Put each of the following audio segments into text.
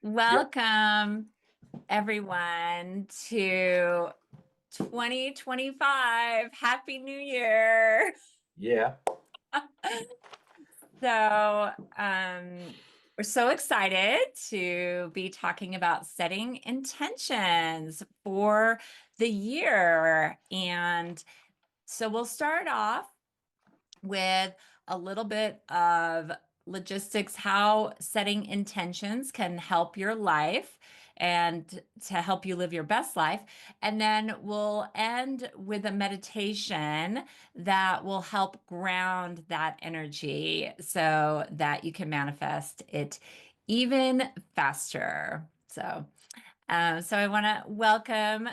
Yep. Welcome, everyone, to 2025. Happy New Year. Yeah. So, we're so excited to be talking about setting intentions for the year. And so, we'll start off with a little bit of logistics, how setting intentions can help your life and to help you live your best life. And then we'll end with a meditation that will help ground that energy so that you can manifest it even faster. So I want to welcome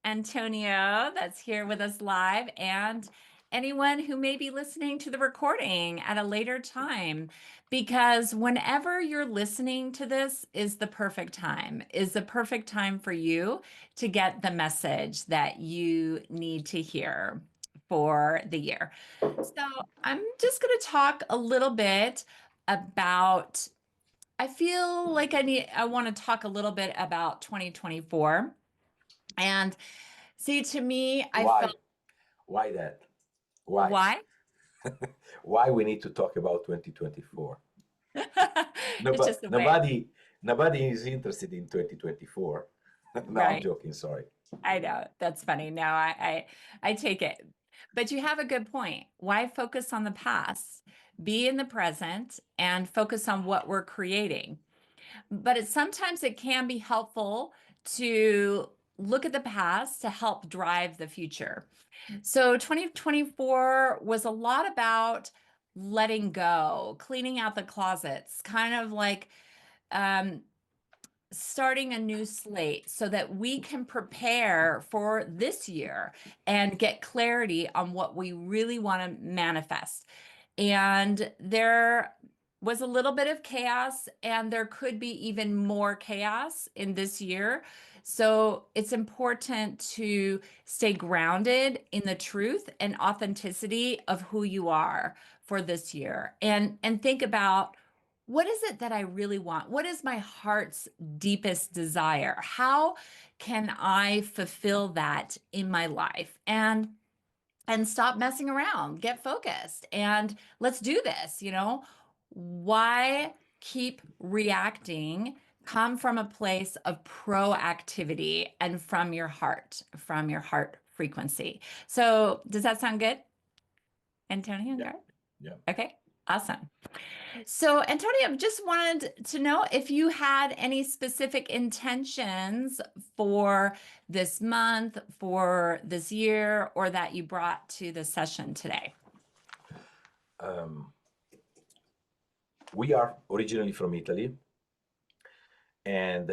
Antonio, that's here with us live, and anyone who may be listening to the recording at a later time. Because whenever you're listening to this is the perfect time for you to get the message that you need to hear for the year. So I'm just going to talk a little bit about, I feel like I want to talk a little bit about 2024. And see, to me, I felt Why? Why that? Why? why? Why we need to talk about 2024? It's Nobody, just the way, nobody, nobody is interested in 2024. No, I'm right? joking. Sorry. I know. That's funny. No, I take it. But you have a good point. Why focus on the past? Be in the present and focus on what we're creating. But sometimes it can be helpful to look at the past to help drive the future. So 2024 was a lot about letting go, cleaning out the closets, kind of like um, starting a new slate so that we can prepare for this year and get clarity on what we really want to manifest. And there was a little bit of chaos, and there could be even more chaos in this year. So it's important to stay grounded in the truth and authenticity of who you are for this year. And think about, what is it that I really want? What is my heart's deepest desire? How can I fulfill that in my life? And stop messing around, get focused, and let's do this, Why keep reacting? Come from a place of proactivity and from your heart frequency. So, does that sound good, Antonio and Yeah. Garth? Yeah. Okay, awesome. So, Antonio, just wanted to know if you had any specific intentions for this month, for this year, or that you brought to the session today. Um, we are originally from Italy, and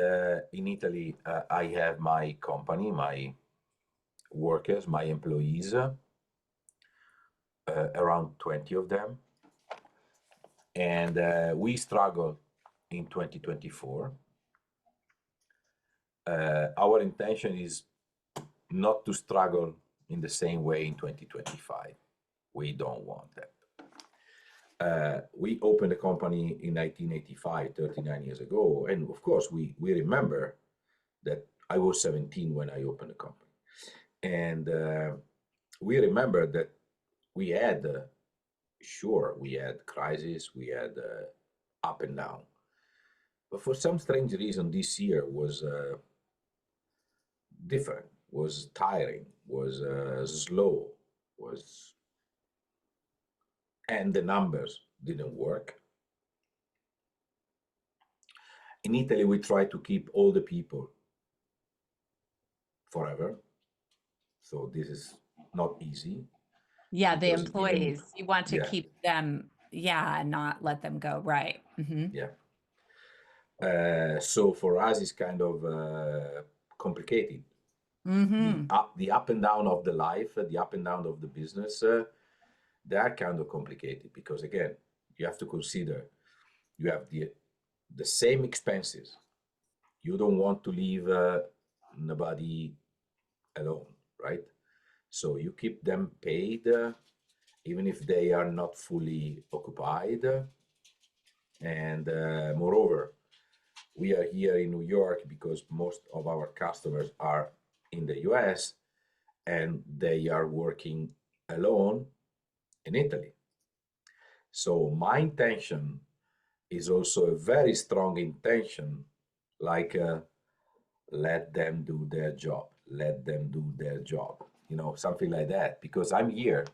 in Italy, I have my company, my workers, my employees, around 20 of them, and we struggle in 2024. Our intention is not to struggle in the same way in 2025. We don't want that. We opened a company in 1985, 39 years ago, and of course, we remember that I was 17 when I opened the company. And we remember that we had, sure, we had crisis, we had up and down. But for some strange reason, this year was different, was tiring, was slow, was, and the numbers didn't work. In Italy, we try to keep all the people forever, so this is not easy Yeah, the because even, employees, you want to yeah, keep them, yeah, and not let them go. Right. yeah. So for us, it's kind of complicated. Hmm. The up and down of the life, the up and down of the business, they are kind of complicated because again, you have to consider you have the same expenses. You don't want to leave nobody alone, right? So you keep them paid, even if they are not fully occupied. And moreover, We are here in New York because most of our customers are in the US and they are working alone in Italy. So my intention is also a very strong intention, like let them do their job, let them do their job, something like that. Because I'm here,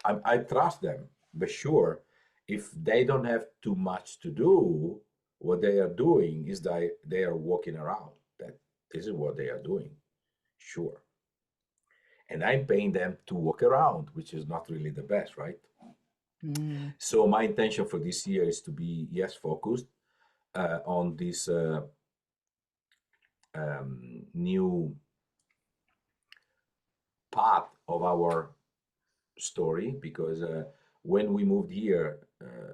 I trust them, but sure, if they don't have too much to do, what they are doing is they are walking around. That this is what they are doing, sure. And I'm paying them to walk around, which is not really the best, right? Mm. So my intention for this year is to be, yes, focused on this new part of our story, because when we moved here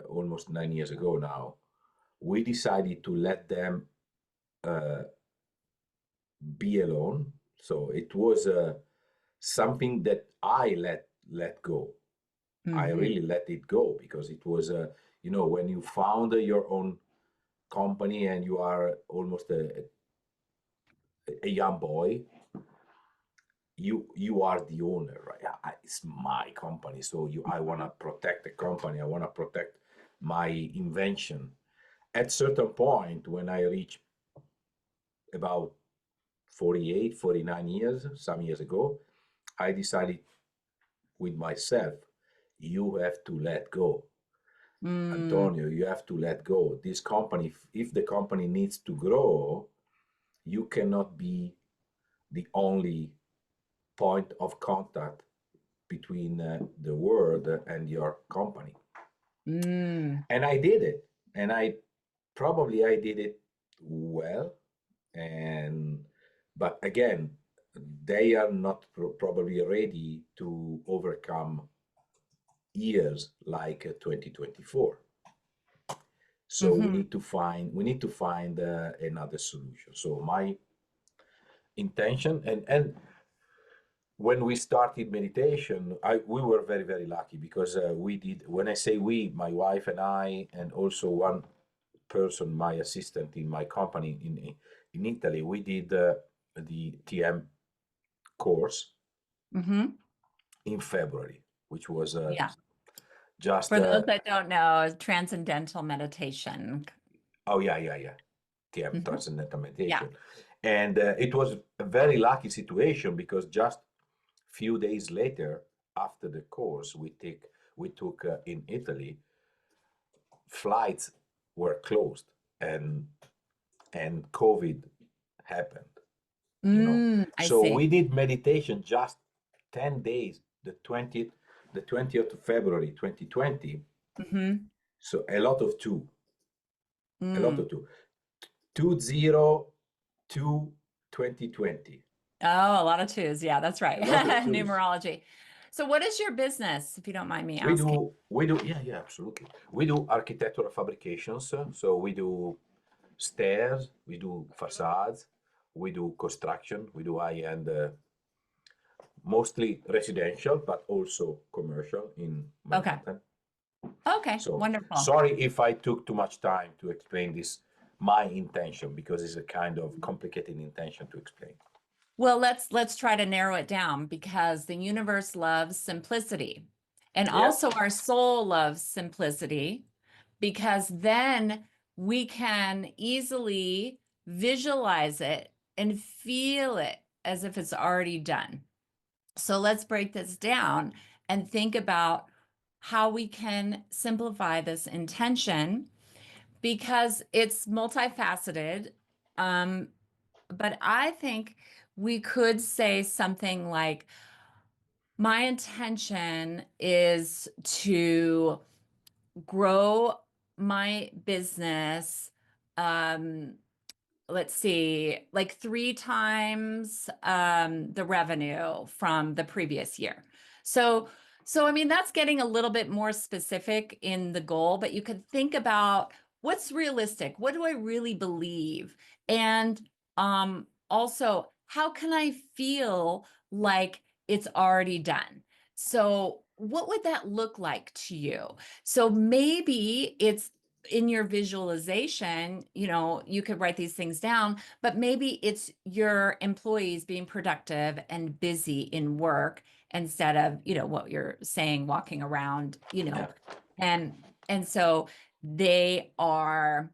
almost 9 years ago now, we decided to let them uh, be alone. So it was something that I let go. I Hmm. really let it go because it was, when you found your own company and you are almost a young boy, you are the owner, right? It's my company, so I want to protect the company. I want to protect my invention. At certain point, when I reach about 48, 49 years, some years ago, I decided with myself, you have to let go. Mm. Antonio, you have to let go. This company, if the company needs to grow, you cannot be the only point of contact between the world and your company. Mm. And I did it. And I did it well. And, but again, they are not probably ready to overcome years like 2024. So Hmm. we need to find another solution. So my intention, and when we started meditation, we were very, very lucky because we did, when I say we, my wife and I, and also one person, my assistant in my company in Italy, we did the TM course Hmm. in February, which was Yeah. just, For those that don't know, transcendental meditation. oh, yeah, yeah, yeah, TM, Hmm. Transcendental Yeah. Meditation. And it was a very lucky situation because just few days later, after the course, we took in Italy, flights were closed and COVID happened. I So see. we did meditation just 10 days, the 20th of February 2020. Hmm. So a lot of two, a lot Mm. of two. 202 2020. Oh, a lot of twos. Yeah, that's right. A lot of twos. Numerology. So what is your business, if you don't mind me We asking? do, we do, yeah, yeah, absolutely. We do architectural fabrications. So we do stairs, we do facades, we do construction, we do high-end, mostly residential, but also commercial in Okay. Manhattan. Okay. So Wonderful. sorry if I took too much time to explain this, my intention, because it's a kind of complicated intention to explain. Well, let's try to narrow it down because the universe loves simplicity. And Yep. also our soul loves simplicity because then we can easily visualize it and feel it as if it's already done. So let's break this down and think about how we can simplify this intention because it's multifaceted. Um, but I think we could say something like, my intention is to grow my business, um, let's see, like 3 times the revenue from the previous year. So, so I mean, that's getting a little bit more specific in the goal, but you could think about what's realistic. What do I really believe? And also, how can I feel like it's already done? So, what would that look like to you? So maybe it's in your visualization, you could write these things down, but maybe it's your employees being productive and busy in work instead of, what you're saying, walking around, Yeah. and so they are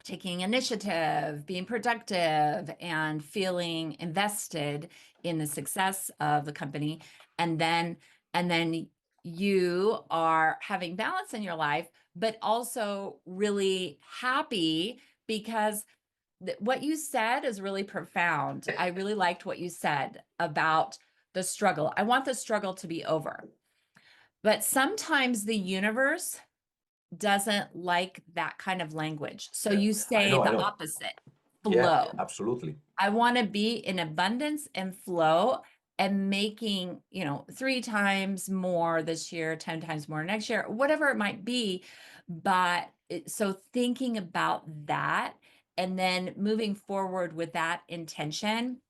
taking initiative, being productive, and feeling invested in the success of the company. And then you are having balance in your life, but also really happy because what you said is really profound. I really liked what you said about the struggle. I want the struggle to be over. But sometimes the universe doesn't like that kind of language. So you I say know, I the know. opposite, Yeah, flow. absolutely. I want to be in abundance and flow and making, 3 times more this year, 10 times more next year, whatever it might be. But so thinking about that and then moving forward with that intention.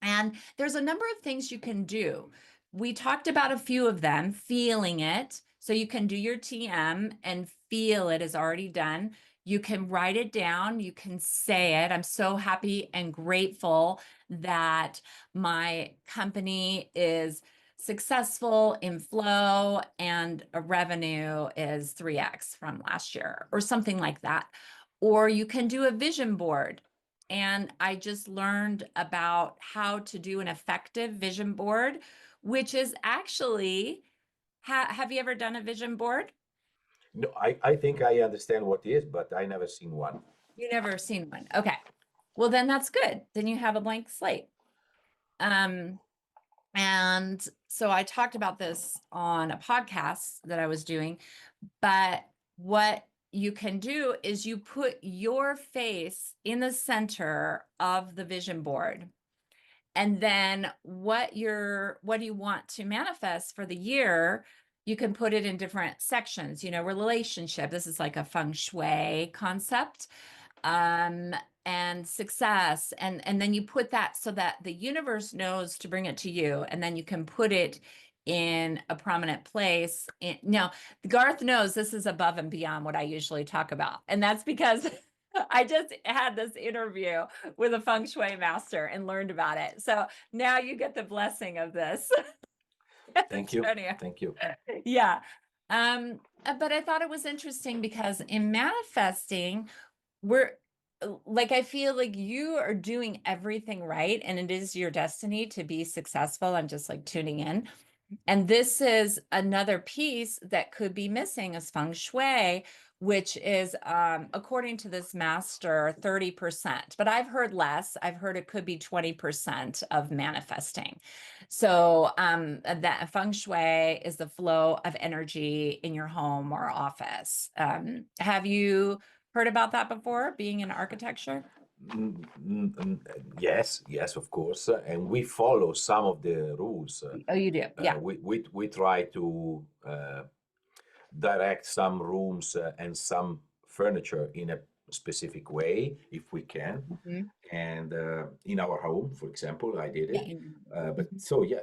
And there's a number of things you can do. We talked about a few of them, feeling it. So you can do your TM and feel it is already done. You can write it down. You can say it. I'm so happy and grateful that my company is successful in flow and a revenue is 3x from last year or something like that. Or you can do a vision board. And I just learned about how to do an effective vision board, which is actually, have you ever done a vision board? No, I think I understand what it is, but I never seen one. You never seen one. Okay. Well, then that's good. Then you have a blank slate. Um, and so I talked about this on a podcast that I was doing, but what you can do is you put your face in the center of the vision board. And then what do you want to manifest for the year? You can put it in different sections, relationship. This is like a feng shui concept. And success. And then you put that so that the universe knows to bring it to you. And then you can put it in a prominent place. Now, Garth knows this is above and beyond what I usually talk about. And that's because I just had this interview with a feng shui master and learned about it. So now you get the blessing of this. Thank you. Antonio. Thank you. Yeah. But I thought it was interesting because in manifesting, we're like, I feel like you are doing everything right and it is your destiny to be successful. I'm just like tuning in. And this is another piece that could be missing is feng shui, which is, according to this master, 30%. But I've heard less. I've heard it could be 20% of manifesting. So that feng shui is the flow of energy in your home or office. Have you heard about that before, being in architecture? Yes, yes, of course. And we follow some of the rules. Oh, you do? Yeah. We try to direct some rooms and some furniture in a specific way if we can. Mhm. And in our home, for example, I did Yeah. it. But so yeah,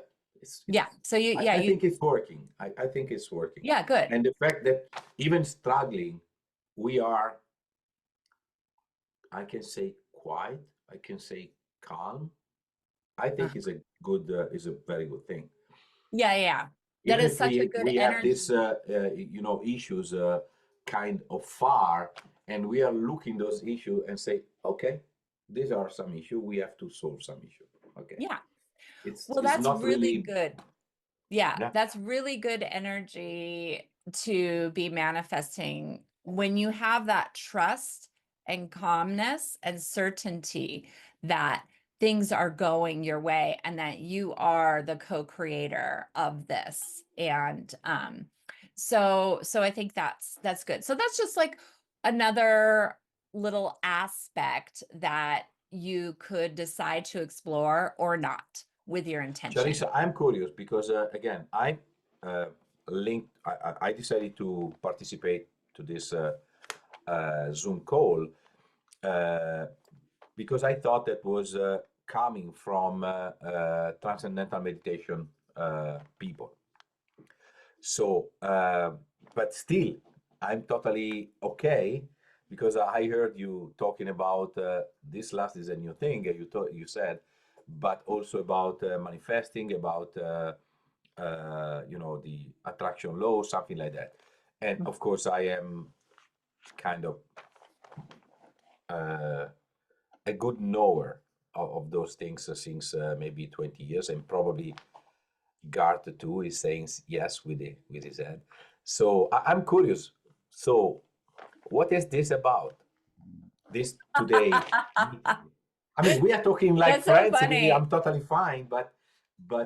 Yeah. So I think it's working. I think it's working. yeah, good. And the fact that even struggling, we are, I can say quiet, I can say calm. I think is a very good thing. Yeah, yeah. That Even is if such a good we have energy. this issues kind of far, and we are looking those issues and say, okay, these are some issue. We have to solve some issue. Okay, Yeah. it's Well, it's that's not really really. good. Yeah, Yeah. that's really good energy to be manifesting when you have that trust and calmness and certainty that things are going your way and that you are the co-creator of this. And so I think that's good. So that's just like another little aspect that you could decide to explore or not with your intention. Charissa, I'm curious because again, I linked. I decided to participate to this Zoom call uh, because I thought that was coming from transcendental meditation people. So, but still, I'm totally okay because I heard you talking about this last is a new thing you said, but also about manifesting, about the attraction law, something like that. And of course, I am kind of uh, a good knower of those things since maybe 20 years, and probably Garth too is saying yes with his head. So I'm curious. So what is this about? This today meeting? I mean, we are talking like That's so friends, and funny. I'm totally fine. But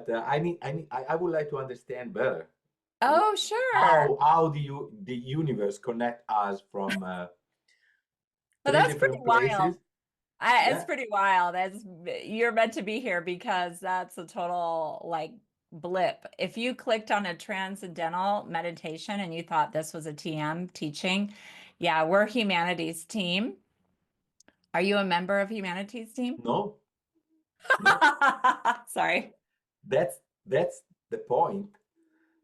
I would like to understand better Oh, sure. how the universe connect us from Well, three that's pretty different wild. places. It's Yeah. pretty wild. You're meant to be here because that's a total like blip. If you clicked on a transcendental meditation and you thought this was a TM teaching, yeah, we're humanities team. Are you a member of humanities team? No, no. Sorry. That's the point.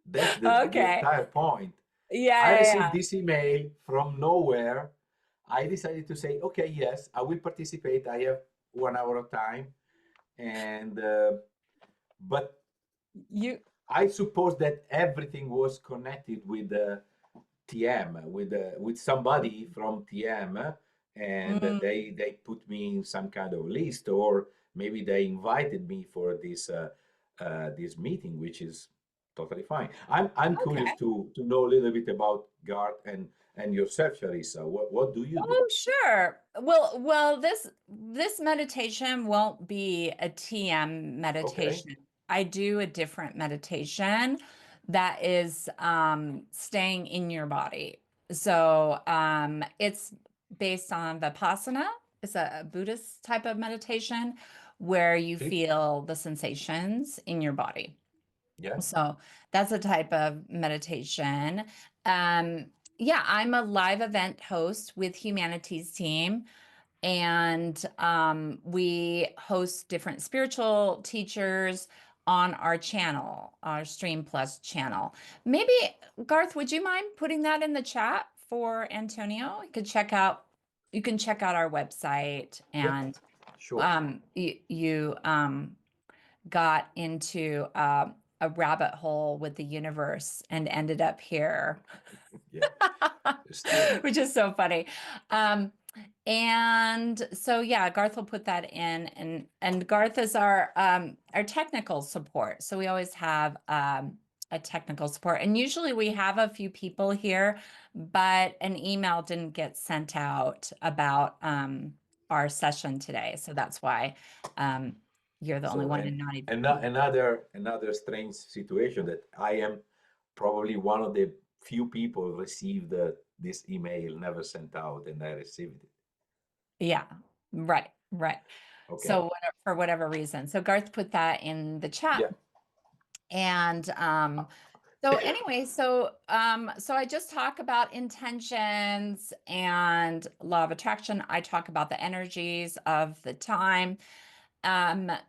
That's the Okay. entire point. I Yeah, received yeah, this email from nowhere. I decided to say, okay, yes, I will participate. I have 1 hour of time, and but yeah. You I suppose that everything was connected with TM, with somebody from TM, and mm, they put me in some kind of list, or maybe they invited me for this meeting, which is totally fine. I'm curious okay. to know a little bit about Garth and yourself, Charissa. What do you do? Oh, sure. Well, this meditation won't be a TM Okay, meditation. I do a different meditation that is staying in your body. So it's based on Vipassana. It's a Buddhist type of meditation where you see, feel the sensations in your body. yeah, So that's a type of meditation. Um, yeah, I'm a live event host with Humanities Team, and we host different spiritual teachers on our channel, our Stream Plus channel. Maybe, Garth, would you mind putting that in the chat for Antonio? You can check out our website, yeah, and sure, you got into a rabbit hole with the universe and ended up here, yeah, it's true. which is so funny. Um, and so yeah, Garth will put that in, and Garth is our technical support. So we always have a technical support, and usually we have a few people here, but an email didn't get sent out about our session today, so that's why you're the only So one and not even. another strange situation that I am probably one of the few people received this email never sent out, and I received it. Yeah, right, right. Okay. So for whatever reason. So Garth put that in the chat. Yeah. And so anyway, so I just talk about intentions and law of attraction. I talk about the energies of the time.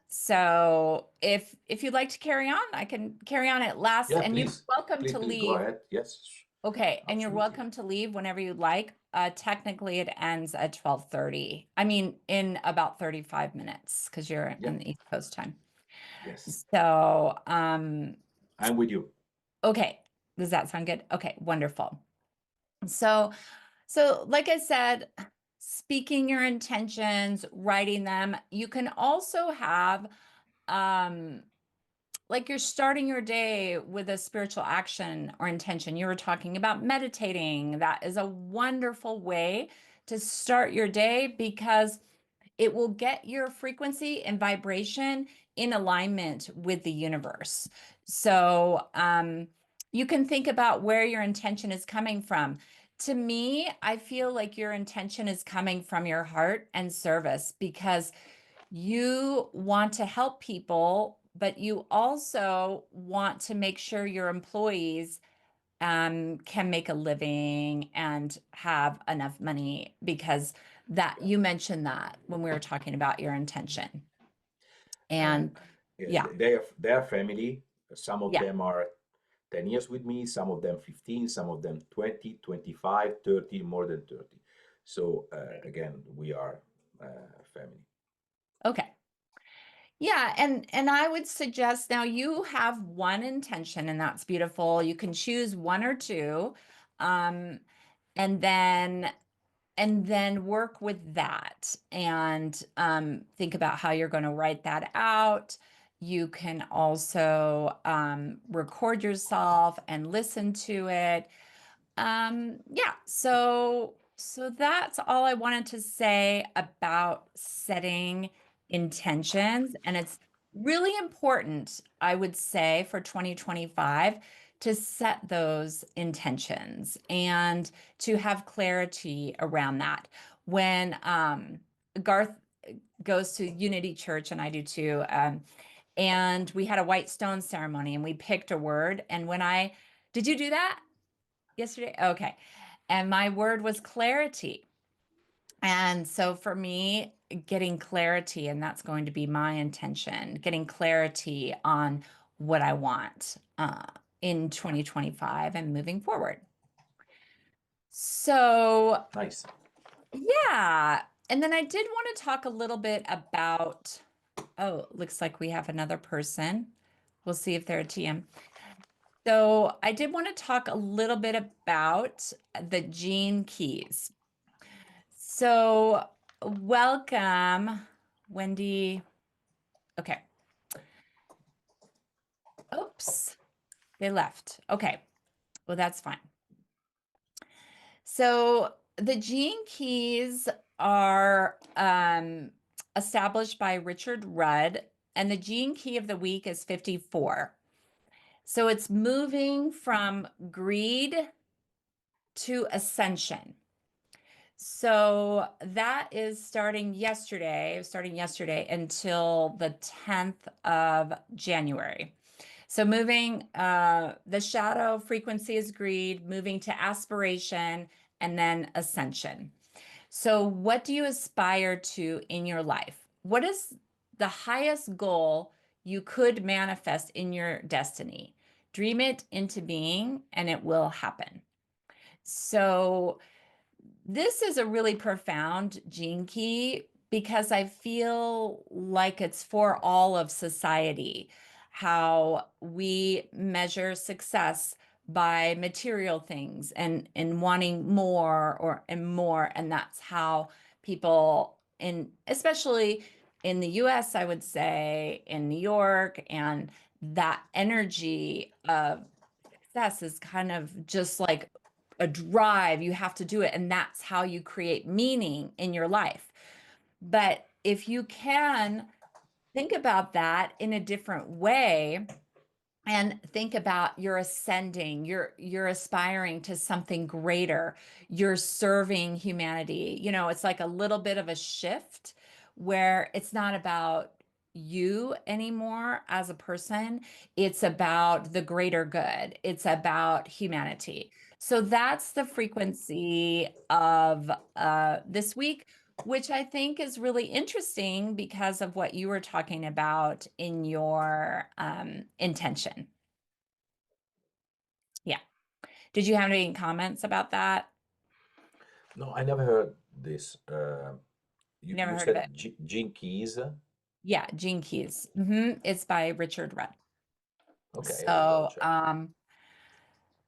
So if you'd like to carry on, I can carry on. It lasts, Yeah, and you're please. welcome Please, to please go leave. ahead. Yes, Okay, and you're absolutely. welcome to leave whenever you'd like. Technically, it ends at 12:30. I mean, in about 35 minutes because you're Yeah. in the East Coast time. Yes. So, I'm with you. okay, does that sound good? Okay, wonderful. So like I said, speaking your intentions, writing them. You can also have um like you're starting your day with a spiritual action or intention. You were talking about meditating. That is a wonderful way to start your day because it will get your frequency and vibration in alignment with the universe. So you can think about where your intention is coming from. To me, I feel like your intention is coming from your heart and service because you want to help people, but you also want to make sure your employees can make a living and have enough money because that you mentioned that when we were talking about your intention. Uh, And yeah, yeah, they are family. Some of yeah, them are 10 years with me, some of them 15, some of them 20, 25, 30, more than 30. So again, we are family. Okay. Yeah, and I would suggest now you have one intention and that's beautiful. You can choose one or two, um, and then work with that and think about how you're going to write that out. You can also record yourself and listen to it. Yeah, so that's all I wanted to say about setting intentions. And it's really important, I would say, for 2025 to set those intentions and to have clarity around that. When Garth goes to Unity Church, and I do too, and we had a white stone ceremony and we picked a word. And did you do that? Yesterday? Okay. And my word was clarity. And so for me, getting clarity, and that's going to be my intention, getting clarity on what I want in 2025 and moving forward. So, Nice. yeah. And then I did want to talk a little bit about, oh, looks like we have another person. We'll see if they're a TM. So I did want to talk a little bit about the gene keys. So welcome, Wendy. Okay. Oops, they left. Okay. Well, that's fine. So the gene keys are established by Richard Rudd, and the gene key of the week is 54. So it's moving from greed to ascension. So that is starting yesterday until the 10th of January. So moving, the shadow frequency is greed, moving to aspiration, and then ascension. So what do you aspire to in your life? What is the highest goal you could manifest in your destiny? Dream it into being, and it will happen. So this is a really profound gene key because I feel like it's for all of society, how we measure success by material things and wanting more and more. And that's how people especially in the US, I would say, in New York, and that energy of success is kind of just like a drive. You have to do it. And that's how you create meaning in your life. But if you can think about that in a different way, and think about you're ascending, you're aspiring to something greater, you're serving humanity, it's like a little bit of a shift where it's not about you anymore as a person, it's about the greater good, it's about humanity. So that's the frequency of this week, which I think is really interesting because of what you were talking about in your intention. Yeah. Did you have any comments about that? No, I never heard this. Never You heard of said it. Gene Keys. Yeah, Gene Keys. It's by Richard Rudd. Okay, I will double So, check.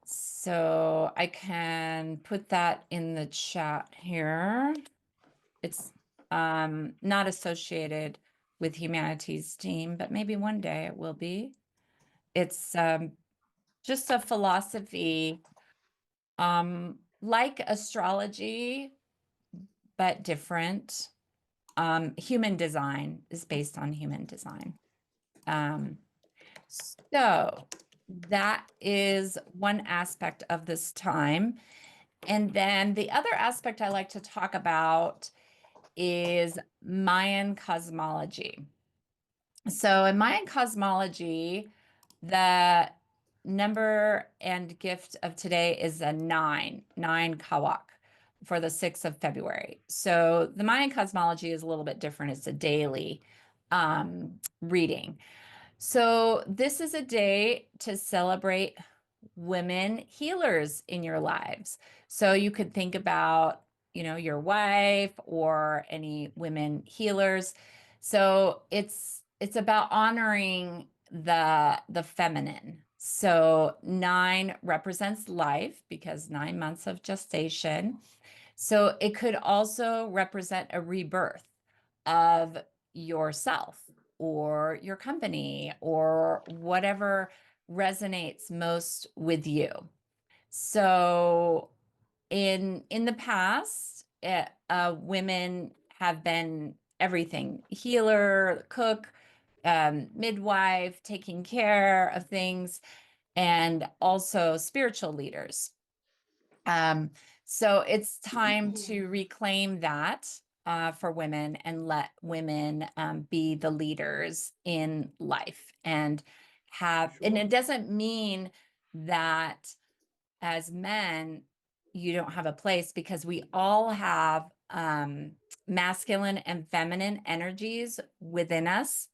so I can put that in the chat here. It's not associated with Humanities Team, but maybe one day it will be. It's just a philosophy, like astrology, but different. Human design is based on human design. So that is one aspect of this time. And then the other aspect I like to talk about is Mayan cosmology. So in Mayan cosmology, the number and gift of today is a 9 Kawak for the 6th of February. So the Mayan cosmology is a little bit different. It's a daily reading. So this is a day to celebrate women healers in your lives. So you could think about, your wife or any women healers. So it's about honoring the feminine. So 9 represents life because 9 months of gestation. So it could also represent a rebirth of yourself or your company or whatever resonates most with you. So in the past, women have been everything: healer, cook, midwife, taking care of things, and also spiritual leaders. So it's time to reclaim that for women and let women be the leaders in life and and Sure. it doesn't mean that as men, you don't have a place, because we all have masculine and feminine energies within us.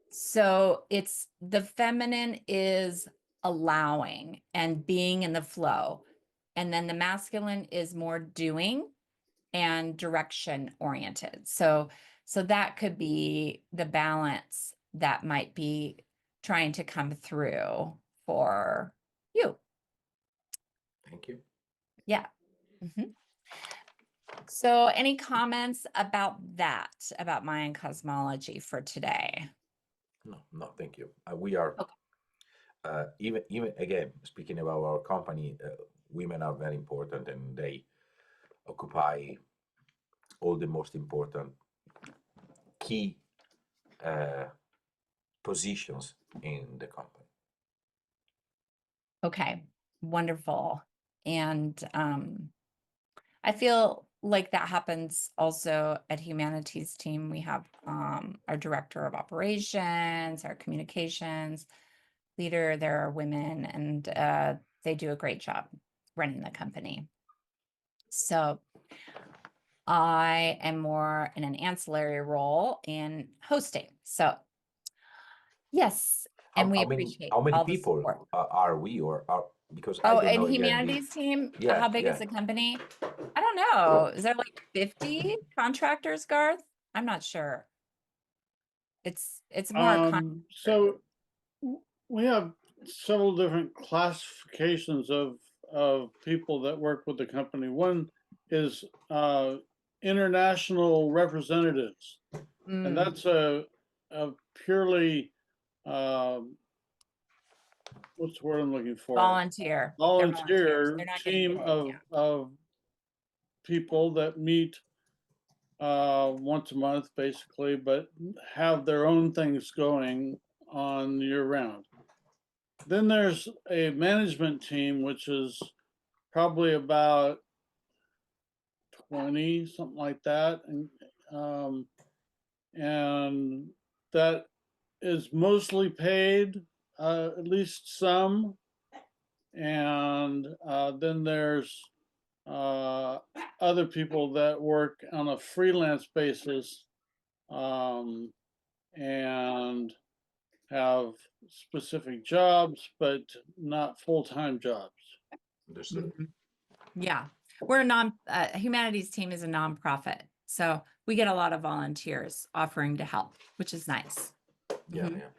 So it's the feminine is allowing and being in the flow. And then the masculine is more doing and direction oriented. So that could be the balance that might be trying to come through for you. Thank you. Yeah. Mhm. So any comments about that, about Mayan cosmology for today? No, thank you. We are Okay. even again speaking about our company. Women are very important, and they occupy all the most important key uh, positions in the company. Okay. Wonderful. And I feel like that happens also at Humanities team. We have our director of operations, our communications leader. There are women, and they do a great job running the company. So I am more in an ancillary role in hosting. So yes, and we appreciate How many all the people support. are we, or are, because I Oh, don't and know again the. Humanities team, Yeah, how big is yeah. the company? I don't know. Is there like 50 contractors, Garth? I'm not sure. It's more a contractor. So we have several different classifications of people that work with the company. One is international representatives, and Mm, that's a purely what's the word I'm looking for? volunteer. They're volunteers. They're Volunteer not getting team paid. Yeah. of people that meet once a month basically, but have their own things going on year round. Then there's a management team, which is probably about 20, something like that. And that is mostly paid, at least some. And then there's other people that work on a freelance basis um, and have specific jobs, but not full-time jobs. Understood. Mhm. Yeah. We're Humanities team is a nonprofit. So we get a lot of volunteers offering to help, which is nice. Yeah, Mhm. yeah.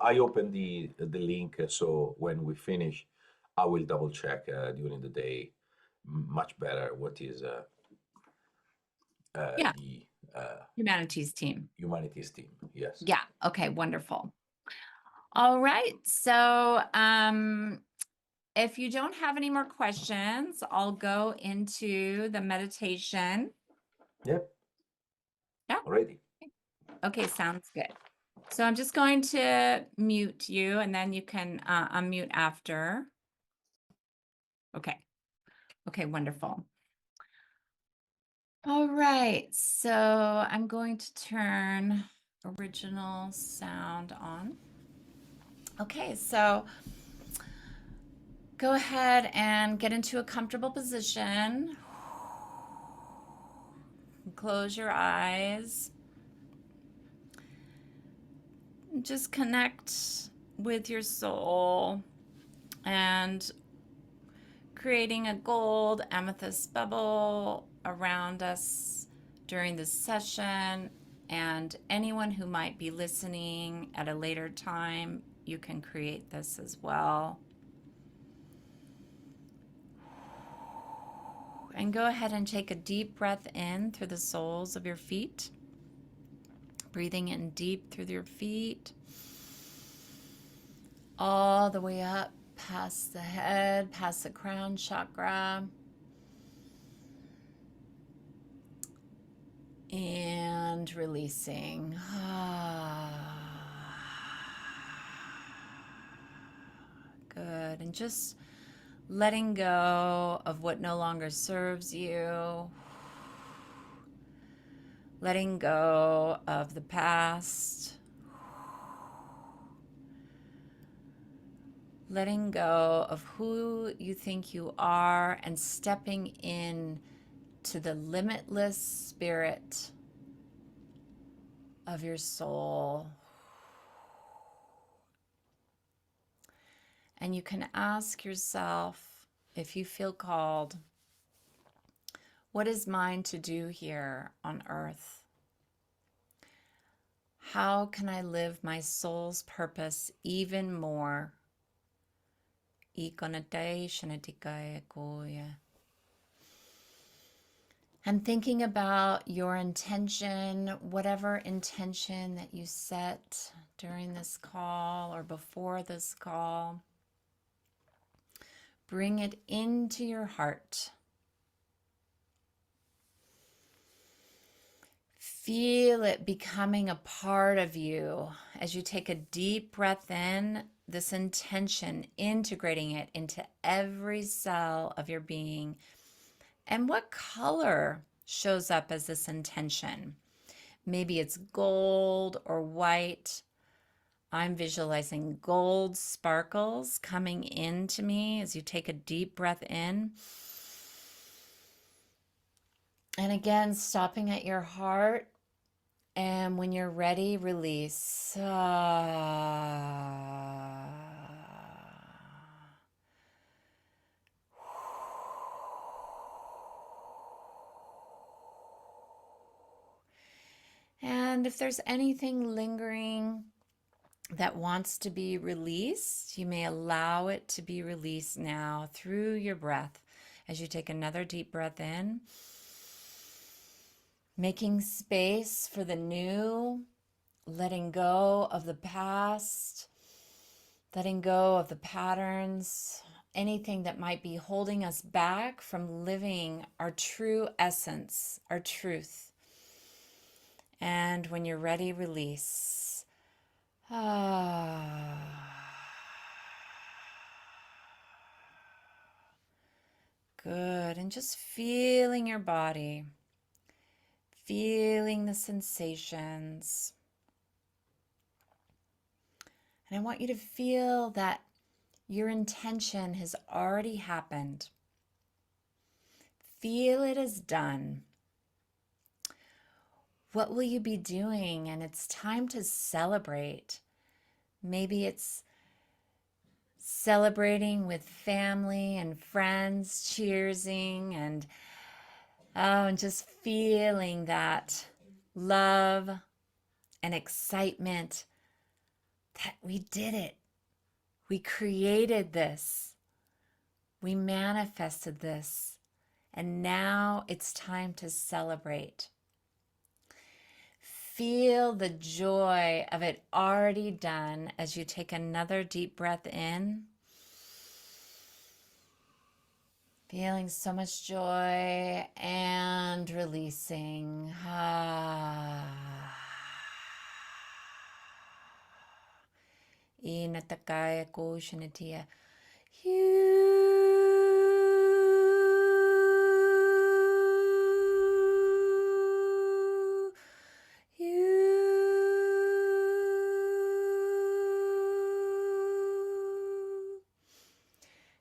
I open the link, so when we finish, I will double check during the day much better what is Yeah. the Humanities team. humanities team. Yes. Yeah. Okay. Wonderful. All right. So, if you don't have any more questions, I'll go into the meditation. Yep. Yeah. Ready. Okay. Sounds good. So I'm just going to mute you, and then you can unmute after. Okay. Okay. Wonderful. All right. So I'm going to turn original sound on. Okay. So go ahead and get into a comfortable position. Close your eyes. Just connect with your soul. And creating a gold amethyst bubble around us during this session. And anyone who might be listening at a later time, you can create this as well. And go ahead and take a deep breath in through the soles of your feet. Breathing in deep through your feet, all the way up past the head, past the crown chakra. And releasing. Good. And just letting go of what no longer serves you. Letting go of the past. Letting go of who you think you are and stepping in to the limitless spirit of your soul. And you can ask yourself, if you feel called, what is mine to do here on earth? How can I live my soul's purpose even more? And thinking about your intention, whatever intention that you set during this call or before this call, bring it into your heart. Feel it becoming a part of you as you take a deep breath in, this intention, integrating it into every cell of your being. And what color shows up as this intention? Maybe it's gold or white. I'm visualizing gold sparkles coming into me as you take a deep breath in. And again, stopping at your heart. And when you're ready, release. And if there's anything lingering that wants to be released, you may allow it to be released now through your breath. As you take another deep breath in, making space for the new, letting go of the past, letting go of the patterns, anything that might be holding us back from living our true essence, our truth. And when you're ready, release. Good. And just feeling your body, feeling the sensations. And I want you to feel that your intention has already happened. Feel it as done. What will you be doing? And it's time to celebrate. Maybe it's celebrating with family and friends, cheersing and just feeling that love and excitement that we did it. We created this. We manifested this. And now it's time to celebrate. Feel the joy of it already done as you take another deep breath in. Feeling so much joy and releasing. Inatakaya ko shinatia.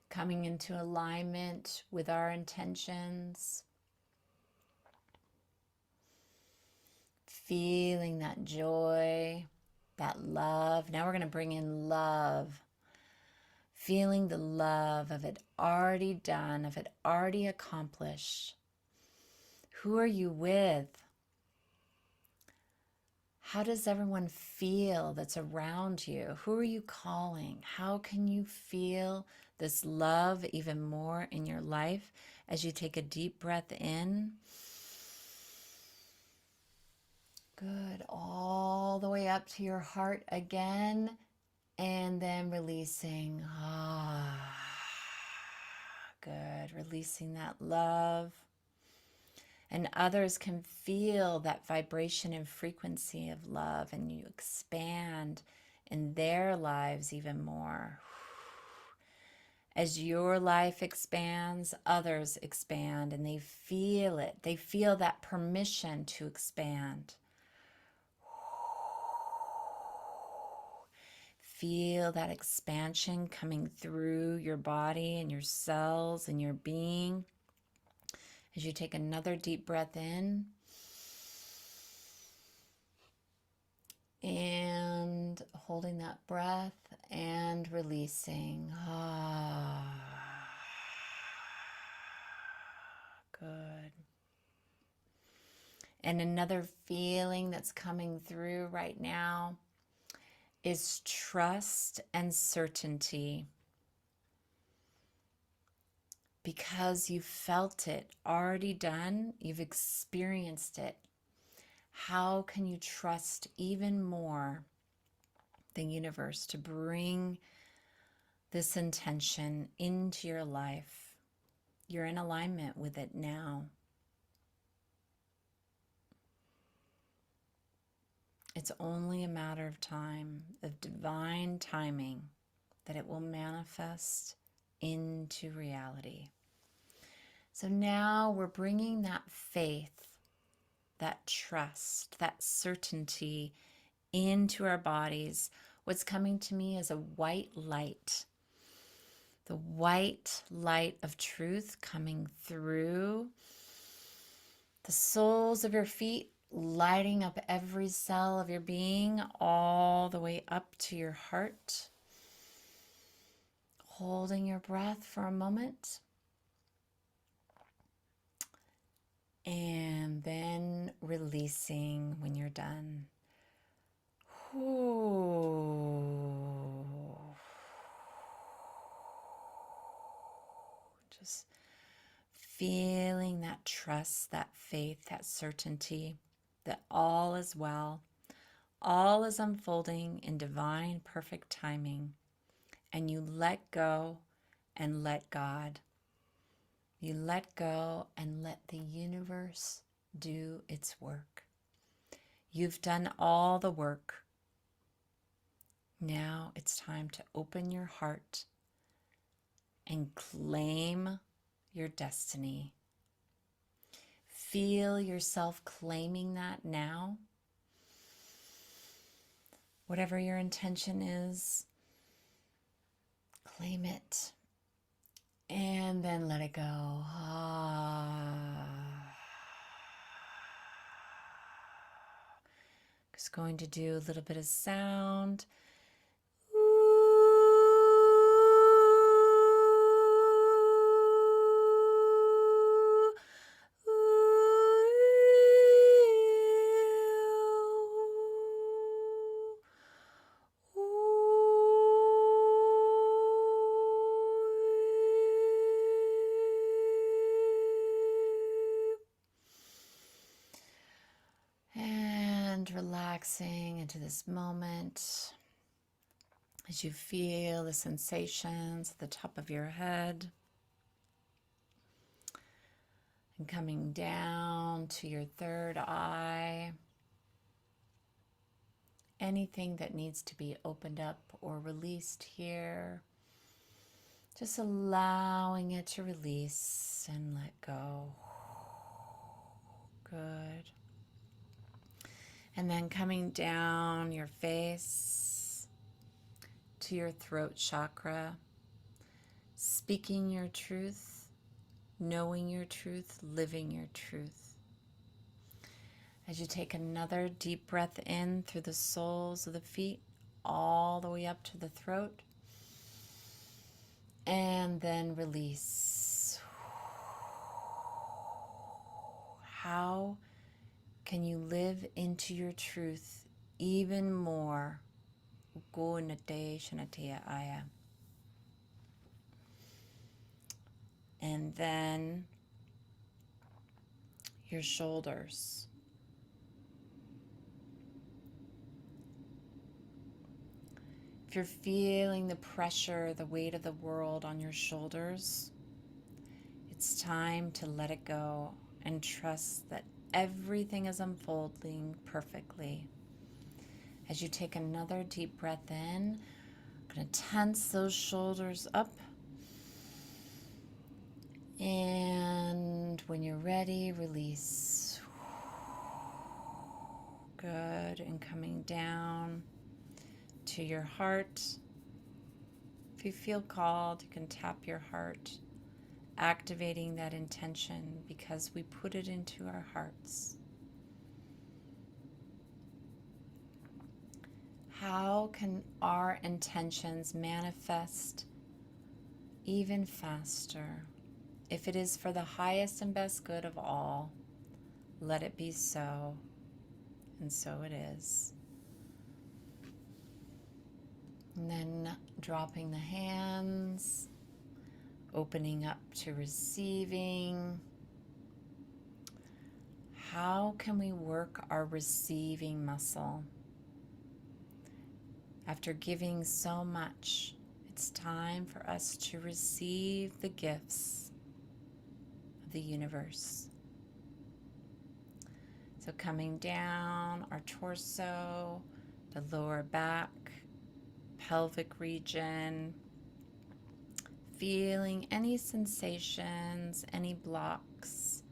Coming into alignment with our intentions. Feeling that joy, that love. Now we're going to bring in love. feeling the love of it already done, of it already accomplished. Who are you with? How does everyone feel that's around you? Who are you calling? How can you feel this love even more in your life as you take a deep breath in? Good. All the way up to your heart again. And then releasing. Good. Releasing that love. And others can feel that vibration and frequency of love, and you expand in their lives even more. As your life expands, others expand, and they feel it. They feel that permission to expand. Feel that expansion coming through your body and your cells and your being. As you take another deep breath in and holding that breath and releasing. Good. And another feeling that's coming through right now is trust and certainty. Because you felt it already done, you've experienced it. How can you trust even more the universe to bring this intention into your life? You're in alignment with it now. It's only a matter of time, of divine timing, that it will manifest into reality. So now we're bringing that faith, that trust, that certainty into our bodies. What's coming to me is a white light, the white light of truth coming through the soles of your feet, lighting up every cell of your being, all the way up to your heart. Holding your breath for a moment. And then releasing when you're done. Just feeling that trust, that faith, that certainty that all is well, all is unfolding in divine, perfect timing, and you let go and let God. You let go and let the universe do its work. You've done all the work. Now it's time to open your heart and claim your destiny. Feel yourself claiming that now. Whatever your intention is, claim it and then let it go. Just going to do a little bit of sound. And relaxing into this moment as you feel the sensations at the top of your head and coming down to your third eye. Anything that needs to be opened up or released here, just allowing it to release and let go. Good. And then coming down your face to your throat chakra, speaking your truth, knowing your truth, living your truth. As you take another deep breath in through the soles of the feet, all the way up to the throat. And then release. How can you live into your truth even more? And then your shoulders. If you're feeling the pressure, the weight of the world on your shoulders, it's time to let it go and trust that everything is unfolding perfectly. As you take another deep breath in, I'm going to tense those shoulders up. And when you're ready, release. Good. And coming down to your heart. If you feel called, you can tap your heart, activating that intention because we put it into our hearts. How can our intentions manifest even faster? If it is for the highest and best good of all, let it be so, and so it is. And then dropping the hands, opening up to receiving. How can we work our receiving muscle? After giving so much, it's time for us to receive the gifts of the universe. So coming down our torso, the lower back, pelvic region, feeling any sensations, any blocks,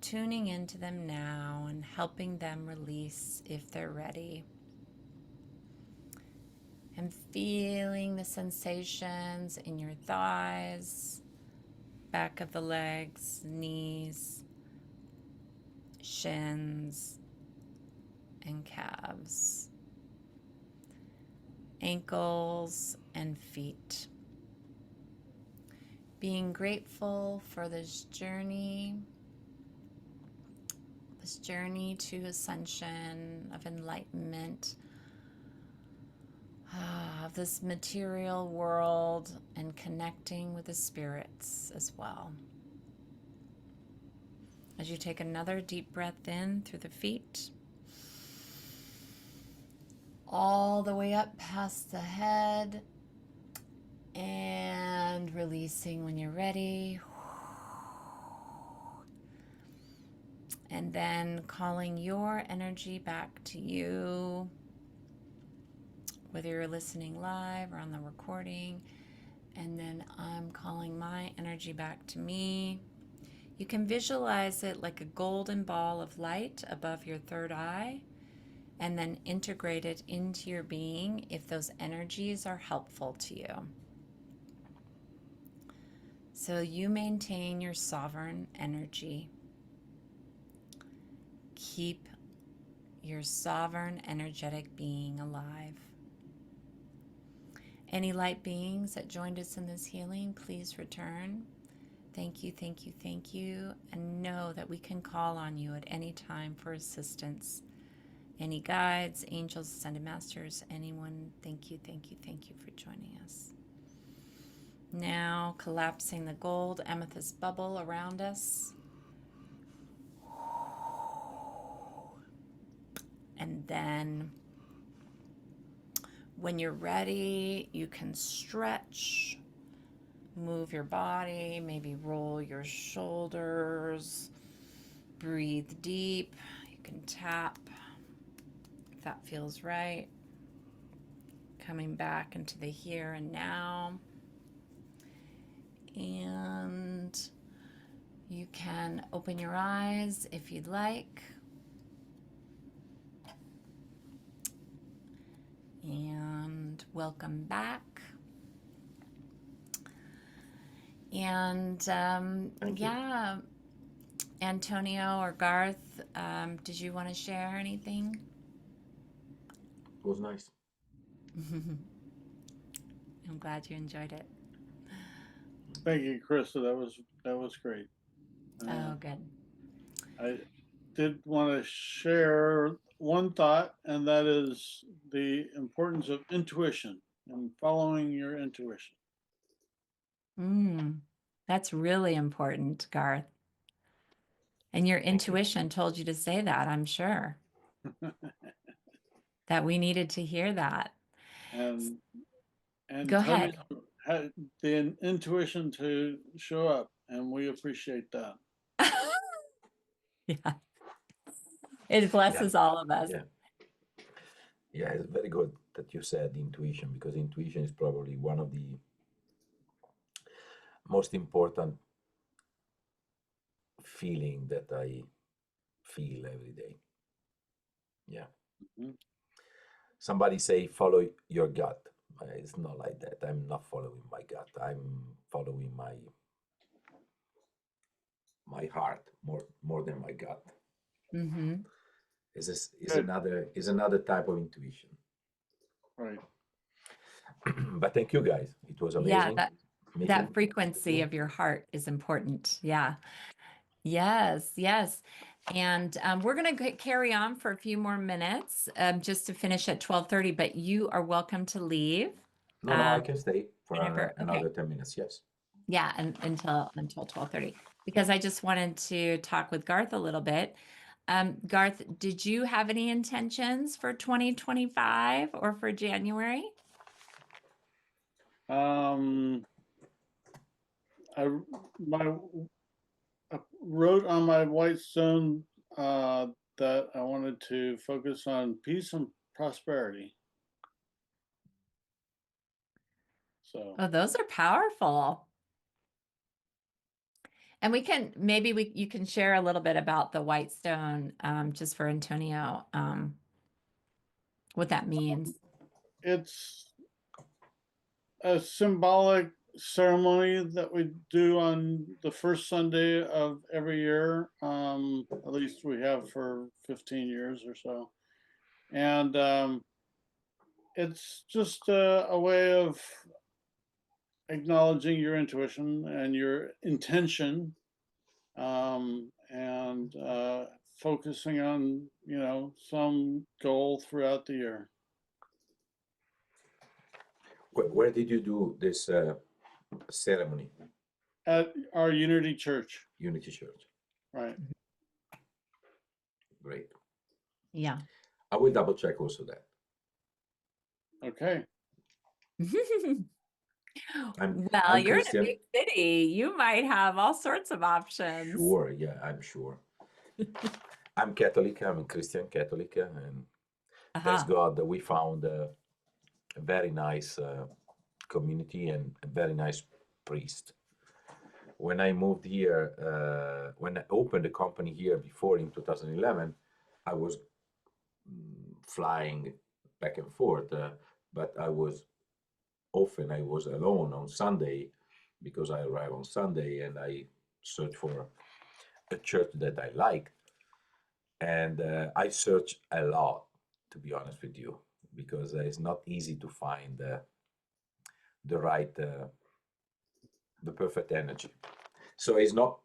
tuning into them now and helping them release if they're ready. And feeling the sensations in your thighs, back of the legs, knees, shins, and calves, ankles and feet. Being grateful for this journey to ascension, of enlightenment, of this material world, and connecting with the spirits as well. As you take another deep breath in through the feet, all the way up past the head, and releasing when you're ready. And then calling your energy back to you, whether you're listening live or on the recording. And then I'm calling my energy back to me. You can visualize it like a golden ball of light above your third eye, and then integrate it into your being if those energies are helpful to you. So you maintain your sovereign energy. Keep your sovereign energetic being alive. Any light beings that joined us in this healing, please return. Thank you, thank you, thank you. And know that we can call on you at any time for assistance. Any guides, angels, ascended masters, anyone, thank you, thank you, thank you for joining us. Now collapsing the gold amethyst bubble around us. And then when you're ready, you can stretch, move your body, maybe roll your shoulders, breathe deep. You can tap if that feels right. Coming back into the here and now. And you can open your eyes if you'd like. And welcome back. And yeah, Antonio or Garth, did you want to share anything? It was nice. I'm glad you enjoyed it. Thank you, Krista. That was great. Oh, good. I did want to share one thought, and that is the importance of intuition and following your intuition. That's really important, Garth. And your Thank you. intuition told you to say that, I'm sure. That we needed to hear that. and Go Tony ahead. had the intuition to show up, and we appreciate that. Yeah. It blesses all of us. Yeah. Yeah, it's very good that you said intuition, because intuition is probably one of the most important feeling that I feel every day. Yeah. Mhm. Somebody say follow your gut. It's not like that. I'm not following my gut. I'm following my heart more than my gut. Mm-hmm. Is Good. another type of intuition. Right. But thank you guys. It was amazing. Yeah, meeting. that frequency of your heart is important. Yeah. Yes, yes. And we're going to carry on for a few more minutes just to finish at 12:30, but you are welcome to leave. No, I can stay for whenever- another 10 minutes. Yes. Yeah, and until 12:30, because I just wanted to talk with Garth a little bit. Garth, did you have any intentions for 2025 or for January? I wrote on my white stone that I wanted to focus on peace and prosperity. So, Oh, those are powerful. And you can share a little bit about the white stone just for Antonio, what that means. it's a symbolic ceremony that we do on the first Sunday of every year. At least we have for 15 years or so. And it's just a way of acknowledging your intuition and your intention, and focusing on, some goal throughout the year. Where did you do this ceremony? At our Unity Church, Unity Church. right? Great. Yeah. I will double check also that. Okay. Well, you're Christian. in a big city. You might have all sorts of options. Sure, yeah, I'm sure. I'm Catholic. I'm a Christian Catholic, and thanks God that we found a very nice community and a very nice priest. When I moved here, when I opened the company here before in 2011, I was flying back and forth, but I was alone on Sunday, because I arrived on Sunday and I searched for a church that I liked. And I searched a lot, to be honest with you, because it's not easy to find the right, the perfect energy. So it's not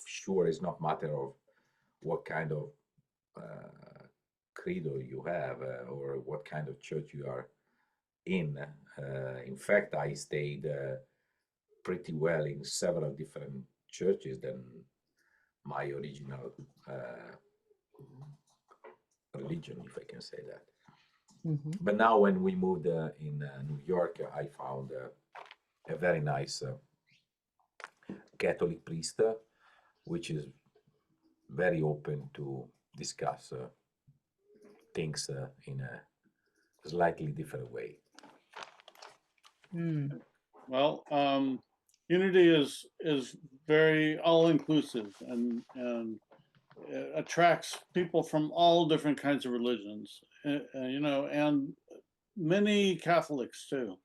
sure. It's not matter of what kind of credo you have or what kind of church you are in. In fact, I stayed pretty well in several different churches than my original religion, if I can say that. But now when we moved in New York, I found a very nice Catholic priest, which is very open to discuss things in a slightly different way. Well, Unity is very all inclusive and attracts people from all different kinds of religions, and many Catholics too.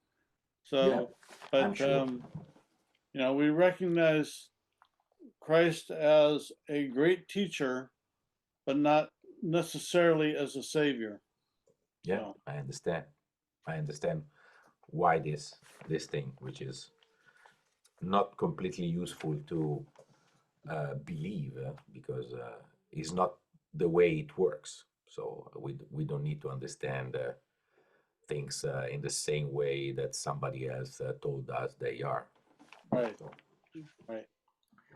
So, Yeah, but I'm sure. we recognize Christ as a great teacher, but not necessarily as a savior. Yeah, So, I understand. I understand why this thing, which is not completely useful to believe because it's not the way it works. So we don't need to understand things in the same way that somebody else told us they are. Right, So, right,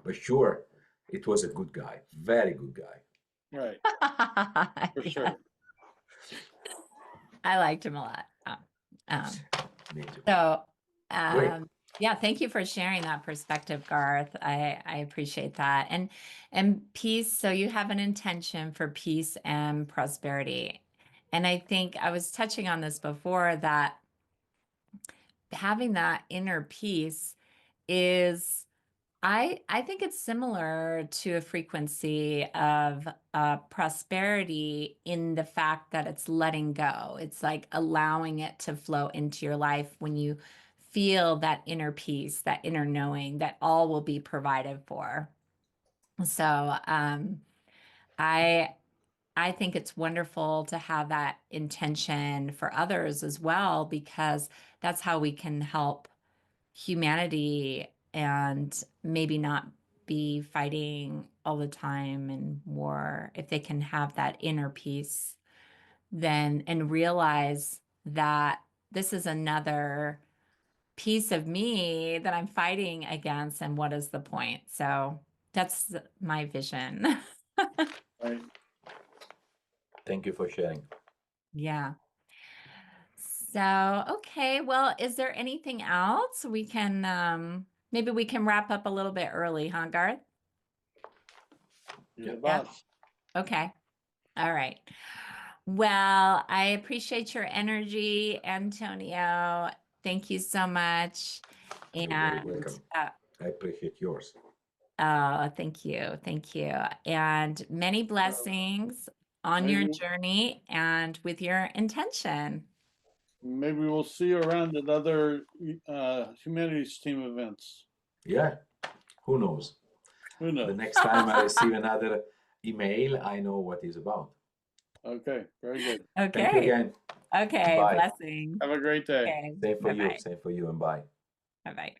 but sure, it was a good guy, very good guy. right, for Yeah, sure. I liked him a lot. Me too. So, Great. yeah, thank you for sharing that perspective, Garth. I appreciate that. And peace. So you have an intention for peace and prosperity. And I think I was touching on this before that having that inner peace is I think it's similar to a frequency of prosperity in the fact that it's letting go. It's like allowing it to flow into your life when you feel that inner peace, that inner knowing that all will be provided for. So I I think it's wonderful to have that intention for others as well, because that's how we can help humanity and maybe not be fighting all the time in war. If they can have that inner peace, then and realize that this is another piece of me that I'm fighting against, and what is the point? So that's my vision. Right. Thank you for sharing. Yeah. So, okay, well, is there anything else we can maybe we can wrap up a little bit early, huh, Garth? You're the Yeah. boss. Okay. All right. Well, I appreciate your energy, Antonio. Thank you so much. You're very And welcome. I appreciate yours. oh, thank you. Thank you. And many blessings on your Maybe, journey and with your intention. maybe we'll see you around at other humanities team events. Yeah, who knows? Who The knows? next time I receive another email, I know what it's about. Okay, very good. Thank you Okay. again. Okay. Bye. Blessings. Have a great day. Okay. Same for you. Bye-bye. Same for you, and bye. Bye-bye.